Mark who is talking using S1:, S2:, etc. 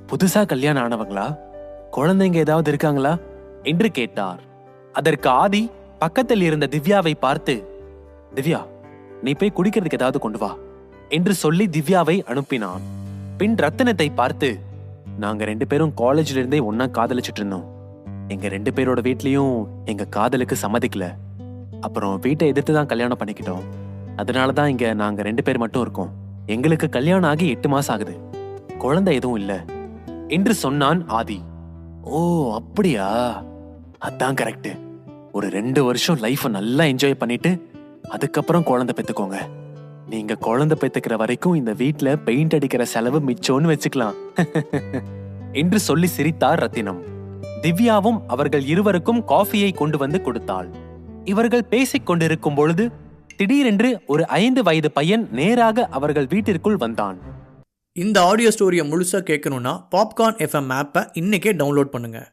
S1: புதுசா கல்யாணம் ஆனவங்களா? குழந்தைங்க ஏதாவது இருக்காங்களா என்று கேட்டார். அதற்கு ஆதி பக்கத்தில் இருந்த திவ்யாவை பார்த்து, திவ்யா, நீ போய் குடிக்கிறதுக்கு ஏதாவது கொண்டு வா என்று சொல்லி திவ்யாவை அனுப்பினான். பின் ரத்தினத்தை பார்த்து, நாங்க 2 பேரும் காலேஜ்ல இருந்தே ஒன்னா காதலிச்சிட்டு இருந்தோம். எங்க 2 பேரோட வீட்லயும் எங்க காதலுக்கு சம்மதிக்கல. அப்புறம் வீட்டை எதிர்த்து தான் கல்யாணம் பண்ணிக்கிட்டோம். அதனாலதான் இங்க நாங்க 2 பேர் மட்டும் இருக்கோம். எங்களுக்கு கல்யாணம் ஆகி 8 மாசம் ஆகுது. குழந்தை எதுவும் இல்ல என்று சொன்னான் ஆதி. ஓ அப்படியா? அதான் கரெக்ட். ஒரு 2 வருஷம் லைஃப நல்லா என்ஜாய் பண்ணிட்டு அதுக்கப்புறம் குழந்தை பெத்துக்கோங்க. நீங்க குழந்தை பெத்துக்கிற வரைக்கும் இந்த வீட்ல பெயிண்ட் அடிக்கிற செலவு மிச்சோன்னு வச்சுக்கலாம் என்று சொல்லி சிரித்தார் ரத்தினம். திவ்யாவும் அவர்கள் இருவருக்கும் காஃபியை கொண்டு வந்து கொடுத்தாள். இவர்கள் பேசிக் கொண்டிருக்கும் பொழுது திடீரென்று ஒரு 5 வயது பையன் நேராக அவர்கள் வீட்டிற்குள் வந்தான்.
S2: இந்த ஆடியோ ஸ்டோரியை முழுசாக கேட்கணுன்னா பாப்கார்ன் எஃப்எம் ஆப்பை இன்னைக்கே டவுன்லோட் பண்ணுங்கள்.